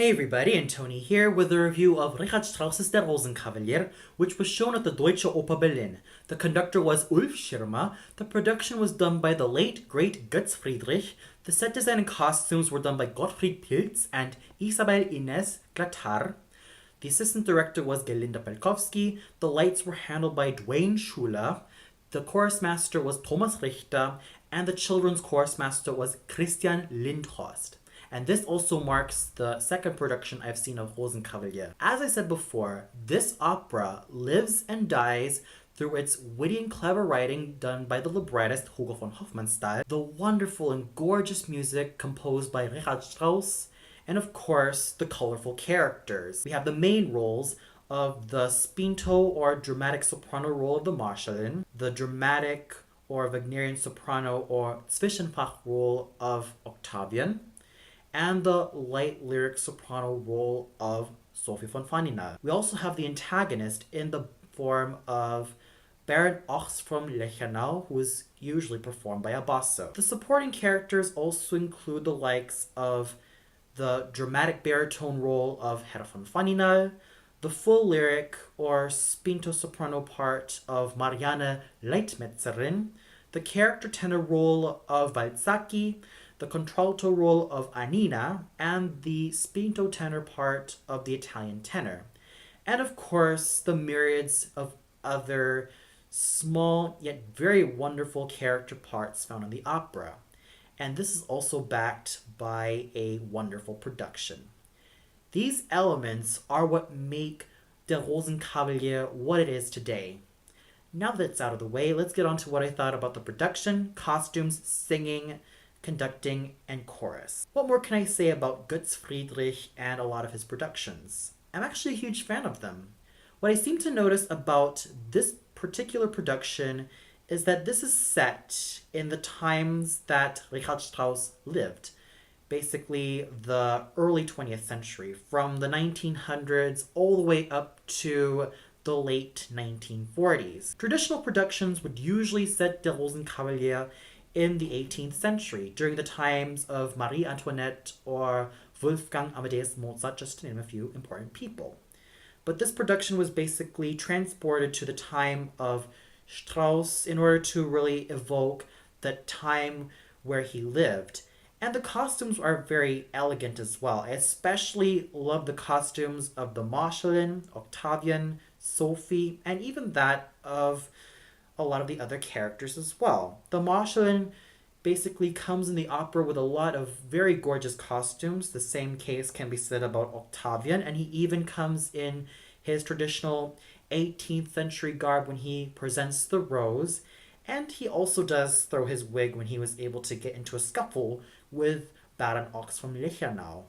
Hey everybody, and Tony here with a review of Richard Strauss's Der Rosenkavalier, which was shown at the Deutsche Oper Berlin. The conductor was Ulf Schirmer, the production was done by the late, great Götz Friedrich, the set design and costumes were done by Gottfried Pilz and Isabel Inés Glatar, the assistant director was Gelinda Pelkowski, the lights were handled by Dwayne Schuler, the chorus master was Thomas Richter, and the children's chorus master was Christian Lindhorst. And this also marks the second production I've seen of Rosenkavalier. As I said before, this opera lives and dies through its witty and clever writing done by the librettist Hugo von Hofmannsthal, the wonderful and gorgeous music composed by Richard Strauss, and of course, the colorful characters. We have the main roles of the spinto or dramatic soprano role of the Marschallin, the dramatic or Wagnerian soprano or Zwischenfach role of Octavian, and the light lyric soprano role of Sophie von Faninal. We also have the antagonist in the form of Baron Ochs from Lechenau, who is usually performed by a basso. The supporting characters also include the likes of the dramatic baritone role of Herr von Faninal, the full lyric or spinto soprano part of Marianne Leitmetzerin, the character tenor role of Valzacchi, the contralto role of Annina, and the spinto tenor part of the Italian tenor. And of course, the myriads of other small yet very wonderful character parts found in the opera. And this is also backed by a wonderful production. These elements are what make Der Rosenkavalier what it is today. Now that it's out of the way, let's get on to what I thought about the production, costumes, singing, conducting, and chorus. What more can I say about Götz Friedrich and a lot of his productions? I'm actually a huge fan of them. What I seem to notice about this particular production is that this is set in the times that Richard Strauss lived. Basically the early 20th century, from the 1900s all the way up to the late 1940s. Traditional productions would usually set Der Rosenkavalier in the 18th century, during the times of Marie Antoinette or Wolfgang Amadeus Mozart, just to name a few important people. But this production was basically transported to the time of Strauss in order to really evoke the time where he lived. And the costumes are very elegant as well. I especially love the costumes of the Marschallin, Octavian, Sophie, and even that of a lot of the other characters as well. The Marschallin basically comes in the opera with a lot of very gorgeous costumes. The same case can be said about Octavian, and he even comes in his traditional 18th century garb when he presents the rose, and he also does throw his wig when he was able to get into a scuffle with Baron Ochs from Lechenau.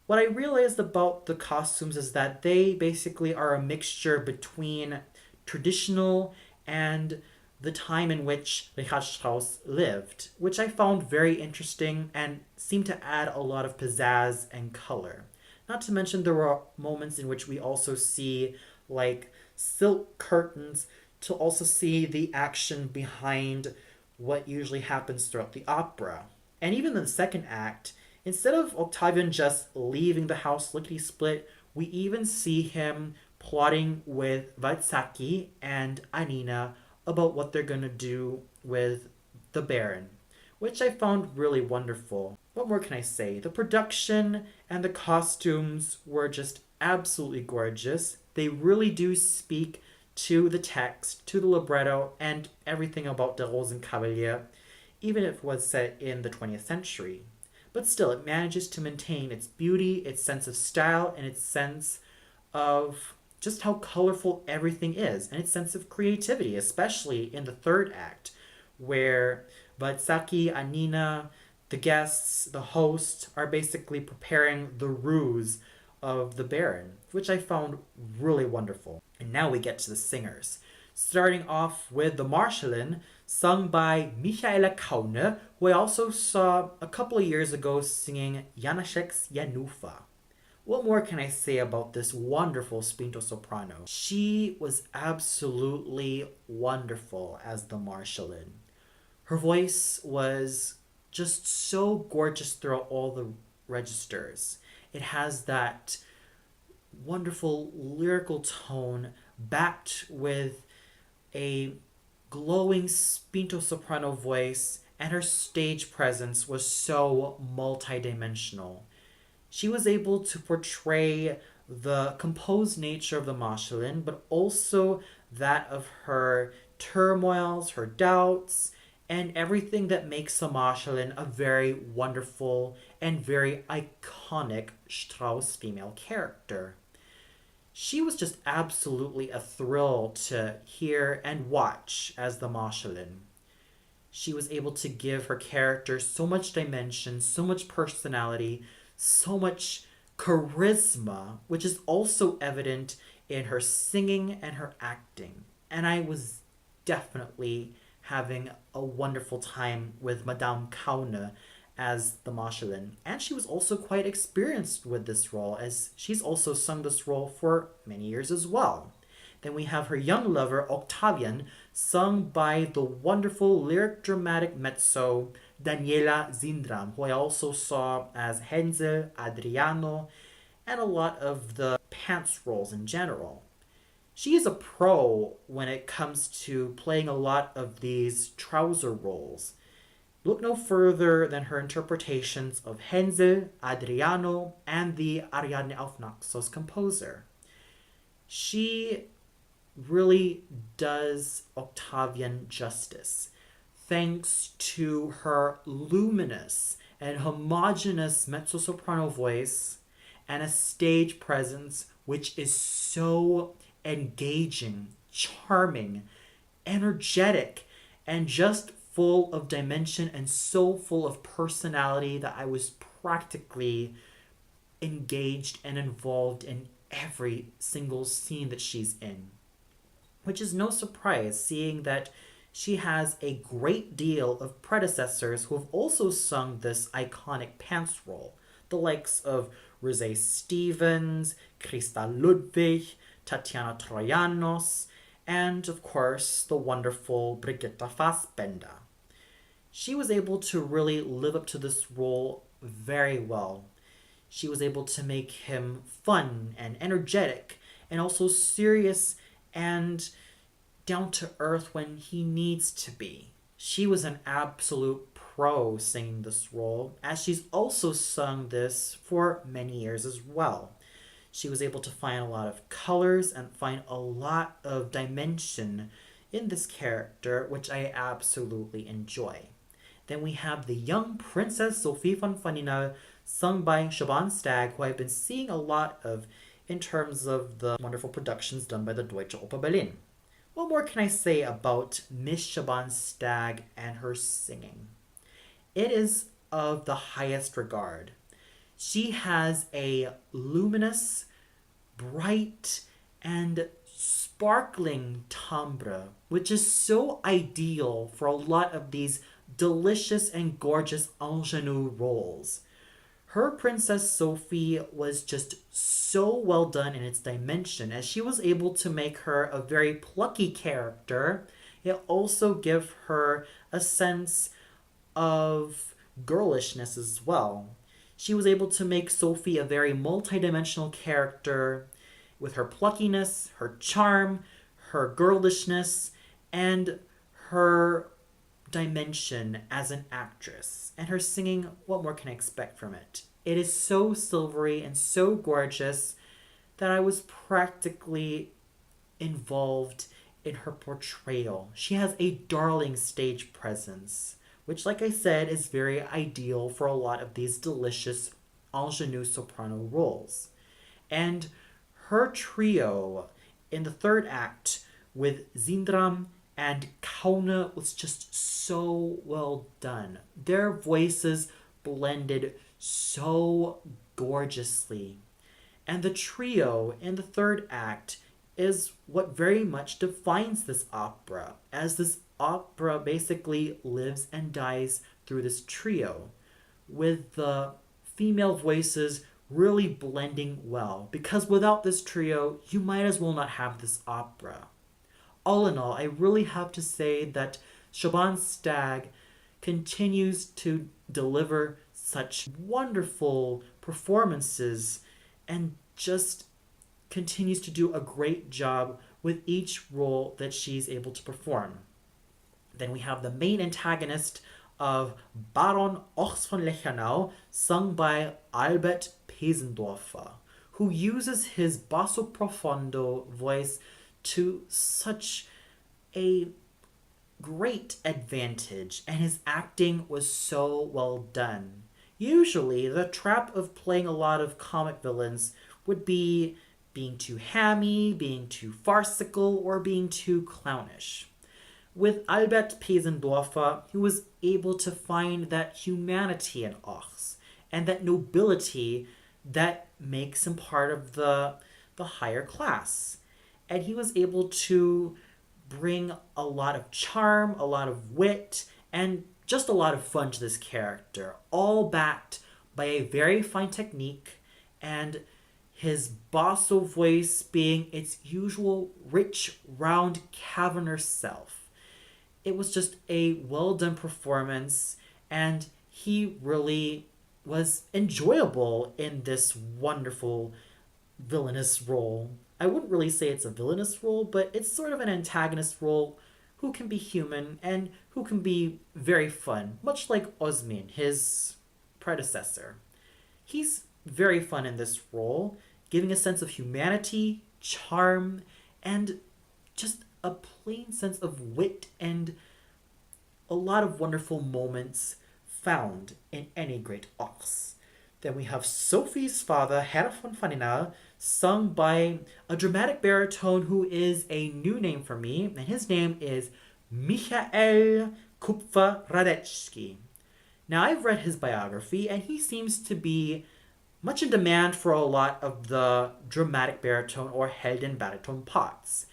What I realized about the costumes is that they basically are a mixture between traditional and the time in which Richard Strauss lived, which I found very interesting and seemed to add a lot of pizzazz and color. Not to mention there were moments in which we also see like silk curtains to also see the action behind what usually happens throughout the opera. And even in the second act, instead of Octavian just leaving the house lickety-split, we even see him plotting with Valzacchi and Annina about what they're going to do with the Baron, which I found really wonderful. What more can I say? The production and the costumes were just absolutely gorgeous. They really do speak to the text, to the libretto, and everything about Der Rosenkavalier, even if it was set in the 20th century. But still, it manages to maintain its beauty, its sense of style, and its sense of just how colorful everything is, and its sense of creativity, especially in the third act, where Valzacchi, Annina, the guests, the host, are basically preparing the ruse of the Baron, which I found really wonderful. And now we get to the singers. Starting off with the Marschallin, sung by Michaela Kaune, who I also saw a couple of years ago singing Janacek's Janufa. What more can I say about this wonderful spinto soprano? She was absolutely wonderful as the Marschallin. Her voice was just so gorgeous throughout all the registers. It has that wonderful lyrical tone backed with a glowing spinto soprano voice, and her stage presence was so multidimensional. She was able to portray the composed nature of the Marschallin, but also that of her turmoils, her doubts, and everything that makes the Marschallin a very wonderful and very iconic Strauss female character. She was just absolutely a thrill to hear and watch as the Marschallin. She was able to give her character so much dimension, so much personality, so much charisma, which is also evident in her singing and her acting. And I was definitely having a wonderful time with Madame Kaune as the Marschallin. And she was also quite experienced with this role, as she's also sung this role for many years as well. Then we have her young lover, Octavian, sung by the wonderful lyric dramatic mezzo Daniela Zindram, who I also saw as Hänsel, Adriano, and a lot of the pants roles in general. She is a pro when it comes to playing a lot of these trouser roles. Look no further than her interpretations of Hänsel, Adriano, and the Ariadne auf Naxos composer. She really does Octavian justice, thanks to her luminous and homogeneous mezzo-soprano voice and a stage presence which is so engaging, charming, energetic, and just full of dimension and so full of personality that I was practically engaged and involved in every single scene that she's in. Which is no surprise, seeing that she has a great deal of predecessors who have also sung this iconic pants role, the likes of Rosé Stevens, Christa Ludwig, Tatiana Troyanos, and of course the wonderful Brigitte Fassbender. She was able to really live up to this role very well. She was able to make him fun and energetic and also serious and down to earth when he needs to be. She was an absolute pro singing this role, as she's also sung this for many years as well. She was able to find a lot of colors and find a lot of dimension in this character, which I absolutely enjoy. Then we have the young Princess Sophie von Faninal, sung by Shaban Stagg, who I've been seeing a lot of in terms of the wonderful productions done by the Deutsche Oper Berlin. What more can I say about Miss Shaban Stagg and her singing? It is of the highest regard. She has a luminous, bright, and sparkling timbre, which is so ideal for a lot of these delicious and gorgeous ingenue roles. Her Princess Sophie was just so well done in its dimension, as she was able to make her a very plucky character, yet also give her a sense of girlishness as well. She was able to make Sophie a very multidimensional character with her pluckiness, her charm, her girlishness, and her dimension as an actress. And her singing, what more can I expect from it? It is so silvery and so gorgeous that I was practically involved in her portrayal. She has a darling stage presence, which, like I said, is very ideal for a lot of these delicious ingenue soprano roles. And her trio in the third act with Zindram and Kaune was just so well done. Their voices blended so gorgeously. And the trio in the third act is what very much defines this opera, as this opera basically lives and dies through this trio, with the female voices really blending well, because without this trio, you might as well not have this opera. All in all, I really have to say that Shaban Stagg continues to deliver such wonderful performances and just continues to do a great job with each role that she's able to perform. Then we have the main antagonist of Baron Ochs von Lechenau, sung by Albert Pesendorfer, who uses his basso profondo voice to such a great advantage, and his acting was so well done. Usually, the trap of playing a lot of comic villains would be being too hammy, being too farcical, or being too clownish. With Albert Pesendorfer, he was able to find that humanity in Ochs and that nobility that makes him part of the higher class. And he was able to bring a lot of charm, a lot of wit, and just a lot of fun to this character, all backed by a very fine technique and his basso voice being its usual rich, round, cavernous self. It was just a well done performance, and he really was enjoyable in this wonderful villainous role. I wouldn't really say it's a villainous role, but it's sort of an antagonist role who can be human and who can be very fun, much like Osmin, his predecessor. He's very fun in this role, giving a sense of humanity, charm, and just a plain sense of wit and a lot of wonderful moments found in any great Ochs. Then we have Sophie's father, Herr von Faninal, sung by a dramatic baritone who is a new name for me, and his name is Michael Kupfer-Radecky. Now, I've read his biography, and he seems to be much in demand for a lot of the dramatic baritone or Helden baritone parts,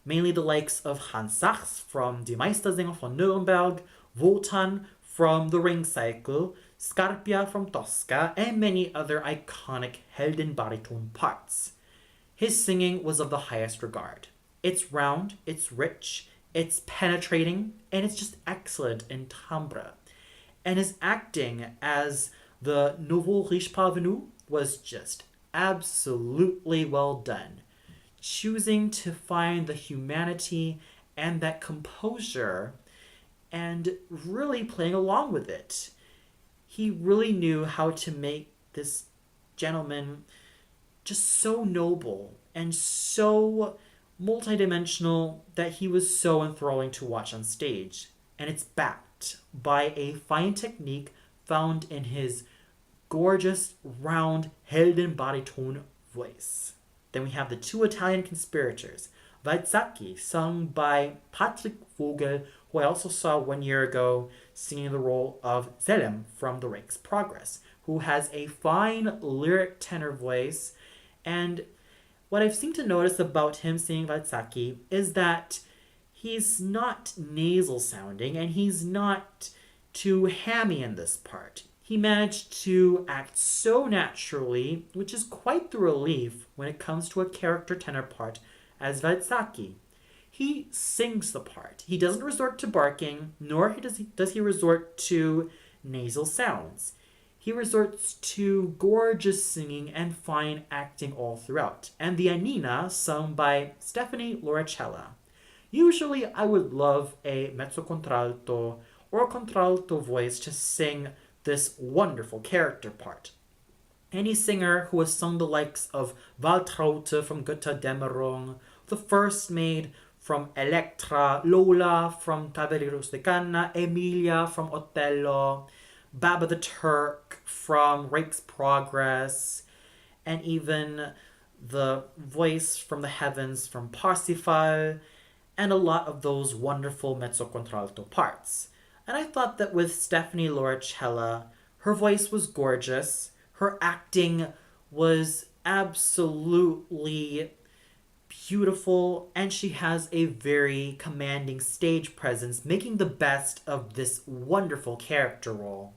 mainly the likes of Hans Sachs from Die Meistersinger von Nuremberg, Wotan from The Ring Cycle, Scarpia from Tosca, and many other iconic Helden baritone parts. His singing was of the highest regard. It's round, it's rich, it's penetrating, and it's just excellent in timbre. And his acting as the nouveau riche parvenu was just absolutely well done, choosing to find the humanity and that composure and really playing along with it. He really knew how to make this gentleman just so noble and so multidimensional that he was so enthralling to watch on stage. And it's backed by a fine technique found in his gorgeous, round, Helden baritone voice. Then we have the two Italian conspirators, Valzacchi, sung by Patrick Vogel, who I also saw 1 year ago singing the role of Zelem from The Rake's Progress, who has a fine lyric tenor voice. And what I've seemed to notice about him singing Valzacchi is that he's not nasal sounding and he's not too hammy in this part. He managed to act so naturally, which is quite the relief when it comes to a character tenor part as Valzacchi. He sings the part. He doesn't resort to barking, nor does he resort to nasal sounds. He resorts to gorgeous singing and fine acting all throughout. And the Annina, sung by Stephanie Loricella. Usually I would love a mezzo contralto or a contralto voice to sing this wonderful character part. Any singer who has sung the likes of Waltraute from Götterdämmerung, the First Maid from Elektra, Lola from Cavalleros de Canna, Emilia from Otello, Baba the Turk from Rake's Progress, and even the voice from the heavens from Parsifal, and a lot of those wonderful mezzo contralto parts. And I thought that with Stephanie Loricella, her voice was gorgeous, her acting was absolutely beautiful, and she has a very commanding stage presence, making the best of this wonderful character role.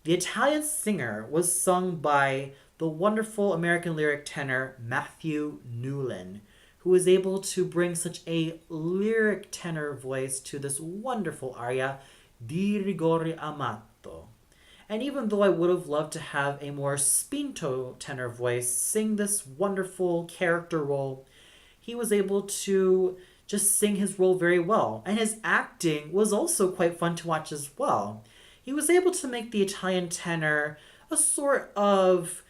The Italian singer was sung by the wonderful American lyric tenor Matthew Newlin, who was able to bring such a lyric tenor voice to this wonderful aria, Di rigore amato. And even though I would have loved to have a more spinto tenor voice sing this wonderful character role, he was able to just sing his role very well. And his acting was also quite fun to watch as well. He was able to make the Italian tenor a sort of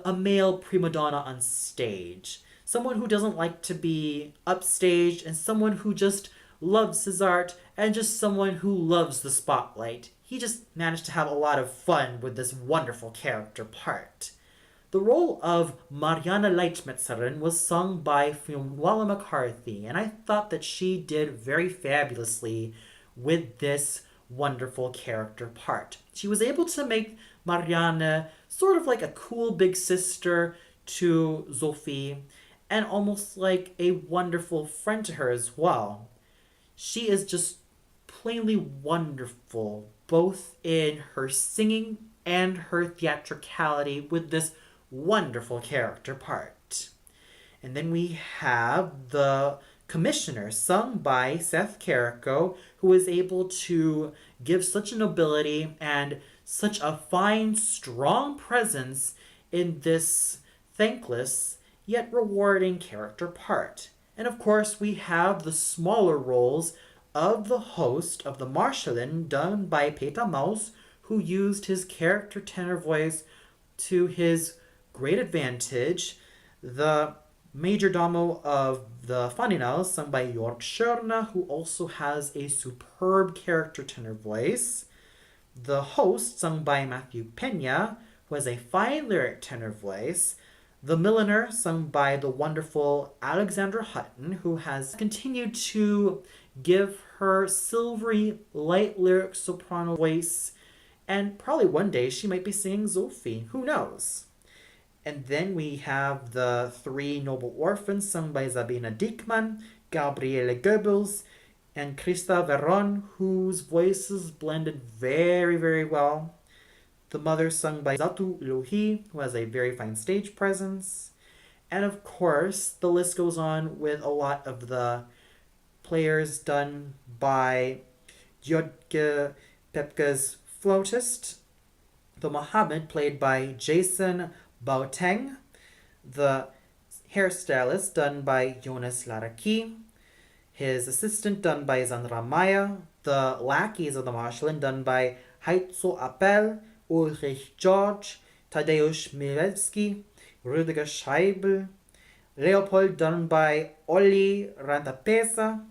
a male prima donna on stage. Someone who doesn't like to be upstaged, and someone who just loves his art, and just someone who loves the spotlight. He just managed to have a lot of fun with this wonderful character part. The role of Marianne Leitmetzerin was sung by Fionnuala McCarthy, and I thought that she did very fabulously with this wonderful character part. She was able to make Marianne sort of like a cool big sister to Sophie, and almost like a wonderful friend to her as well. She is just plainly wonderful, both in her singing and her theatricality with this wonderful character part. And then we have the Commissioner, sung by Seth Carrico, who is able to give such a nobility and such a fine, strong presence in this thankless yet rewarding character part. And of course, we have the smaller roles of the host of the Marschallin, done by Peter Maus, who used his character tenor voice to his great advantage. The Major Domo of the Faninals, sung by Jörg Schörner, who also has a superb character tenor voice. The Host, sung by Matthew Pena, who has a fine lyric tenor voice. The Milliner, sung by the wonderful Alexandra Hutton, who has continued to give her silvery, light lyric soprano voice, and probably one day she might be singing Sophie. Who knows? And then we have the Three Noble Orphans, sung by Sabina Diekmann, Gabriele Goebbels, and Christa Veron, whose voices blended very, very well. The Mother, sung by Zatu Lohi, who has a very fine stage presence. And of course, the list goes on with a lot of the players done by Jodke Pepke's flautist. The Mohammed, played by Jason Bauteng. The hairstylist, done by Jonas Laraki. His assistant, done by Sandra Maya. The lackeys of the Marschallin, done by Heitzo Appel, Ulrich George, Tadeusz Milewski, Rüdiger Scheibel. Leopold, done by Olli Rantapesa.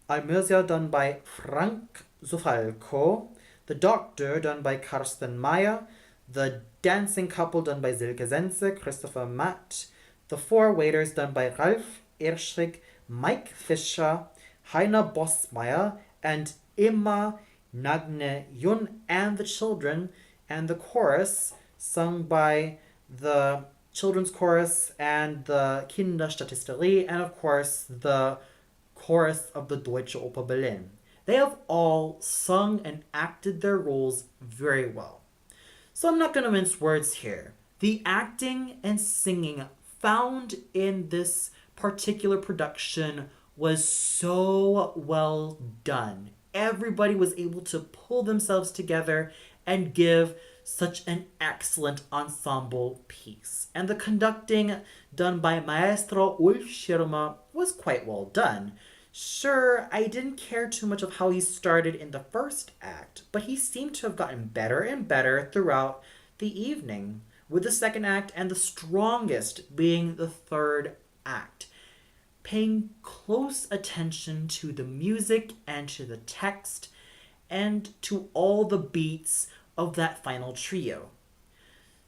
Almircia, done by Frank Zufalco. The Doctor, done by Karsten Meyer. The Dancing Couple, done by Silke Sense, Christopher Matt. The Four Waiters, done by Ralf Erschrig, Mike Fischer, Heiner Bossmeyer, and Emma Nagne Jun. And the Children and the Chorus, sung by the Children's Chorus and the Kinderstatisterie, and of course the chorus of the Deutsche Oper Berlin. They have all sung and acted their roles very well. So I'm not going to mince words here. The acting and singing found in this particular production was so well done. Everybody was able to pull themselves together and give such an excellent ensemble piece. And the conducting done by Maestro Ulf Schirmer was quite well done. Sure, I didn't care too much of how he started in the first act, but he seemed to have gotten better and better throughout the evening, with the second act and the strongest being the third act, paying close attention to the music and to the text and to all the beats of that final trio.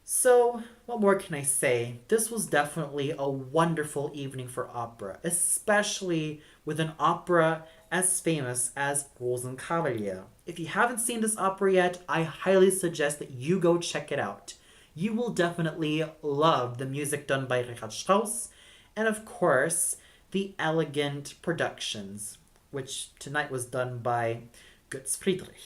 So, what more can I say? This was definitely a wonderful evening for opera, especially with an opera as famous as Rosenkavalier. If you haven't seen this opera yet, I highly suggest that you go check it out. You will definitely love the music done by Richard Strauss, and of course, the elegant productions, which tonight was done by Götz Friedrich.